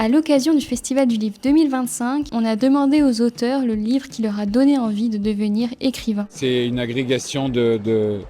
À l'occasion du Festival du Livre 2025, on a demandé aux auteurs le livre qui leur a donné envie de devenir écrivain. C'est une agrégation de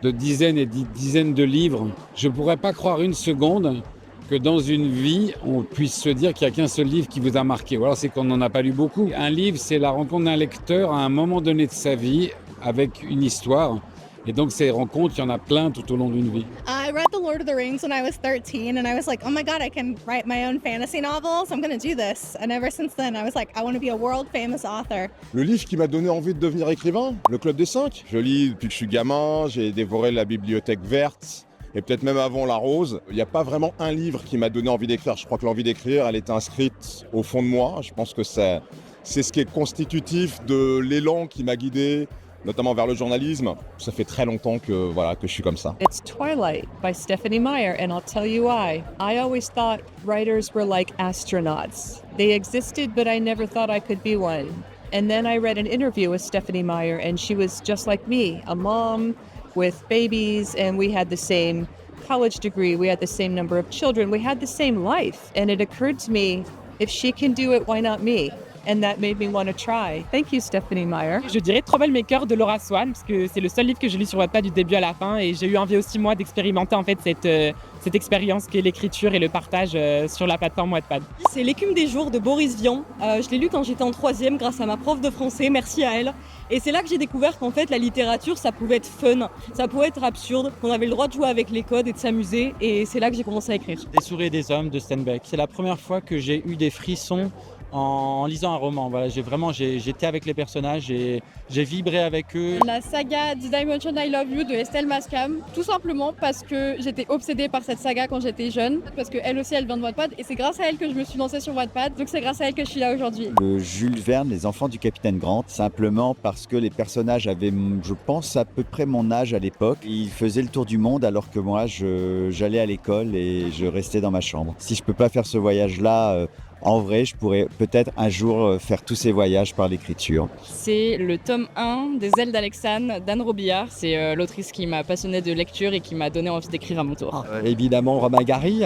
dizaines et dizaines de livres. Je ne pourrais pas croire une seconde que dans une vie, on puisse se dire qu'il n'y a qu'un seul livre qui vous a marqué. Ou alors c'est qu'on n'en a pas lu beaucoup. Un livre, c'est la rencontre d'un lecteur à un moment donné de sa vie avec une histoire. Et donc ces rencontres, il y en a plein tout au long d'une vie. I read The Lord of the Rings when I was 13 and I was like, oh my god, I can write my own fantasy novels. I'm going to do this. And ever since then, I was like, I want to be a world famous author. Le livre qui m'a donné envie de devenir écrivain, Le Club des 5. Je lis depuis que je suis gamin, j'ai dévoré la bibliothèque verte et peut-être même avant La Rose. Il n'y a pas vraiment un livre qui m'a donné envie d'écrire. Je crois que l'envie d'écrire, elle est inscrite au fond de moi. Je pense que c'est ce qui est constitutif de l'élan qui m'a guidé, notamment vers le journalisme. Ça fait très longtemps que je suis comme ça. It's Twilight by Stephanie Meyer, and I'll tell you why. I always thought writers were like astronauts. They existed, but I never thought I could be one. And then I read an interview with Stephanie Meyer, and she was just like me, a mom with babies, and we had the same college degree, we had the same number of children, we had the same life. And it occurred to me, if she can do it, why not me? And that made me want to try. Thank you, Stephanie Meyer. Je dirais Troublemaker de Laura Swan, parce que c'est le seul livre que je lis sur Wattpad du début à la fin, et j'ai eu envie aussi moi d'expérimenter en fait cette expérience qu'est l'écriture et le partage sur la plateforme Wattpad. C'est L'écume des jours de Boris Vian. Je l'ai lu quand j'étais en 3e grâce à ma prof de français, merci à elle. Et c'est là que j'ai découvert qu'en fait la littérature ça pouvait être fun, ça pouvait être absurde, qu'on avait le droit de jouer avec les codes et de s'amuser, et c'est là que j'ai commencé à écrire. Des souris et des hommes de Steinbeck. C'est la première fois que j'ai eu des frissons en lisant un roman. Voilà, j'étais avec les personnages et j'ai vibré avec eux. La saga Did I Mention I Love You de Estelle Mascam, tout simplement parce que j'étais obsédée par cette saga quand j'étais jeune, parce qu'elle aussi elle vient de Wattpad et c'est grâce à elle que je me suis lancée sur Wattpad, donc c'est grâce à elle que je suis là aujourd'hui. Le Jules Verne, Les Enfants du Capitaine Grant, simplement parce que les personnages avaient, je pense, à peu près mon âge à l'époque. Ils faisaient le tour du monde alors que moi j'allais à l'école et je restais dans ma chambre. Si je peux pas faire ce voyage-là, en vrai, je pourrais peut-être un jour faire tous ces voyages par l'écriture. C'est le tome 1 des Ailes d'Alexandre d'Anne Robillard. C'est l'autrice qui m'a passionnée de lecture et qui m'a donné envie d'écrire à mon tour. Évidemment, Romain Gary,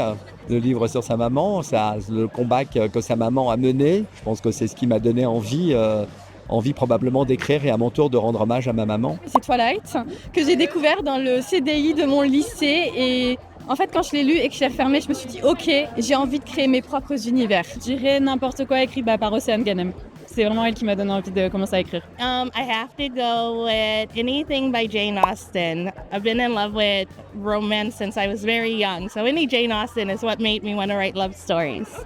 le livre sur sa maman, le combat que sa maman a mené. Je pense que c'est ce qui m'a donné envie probablement d'écrire et à mon tour de rendre hommage à ma maman. C'est Twilight, que j'ai découvert dans le CDI de mon lycée et en fait, quand je l'ai lu et que je l'ai refermé, je me suis dit ok, j'ai envie de créer mes propres univers. Je dirais n'importe quoi écrit par Océane Ganem. C'est vraiment elle qui m'a donné envie de commencer à écrire. I have to go with anything by Jane Austen. I've been in love with romance since I was very young, so any Jane Austen is what made me want to write love stories.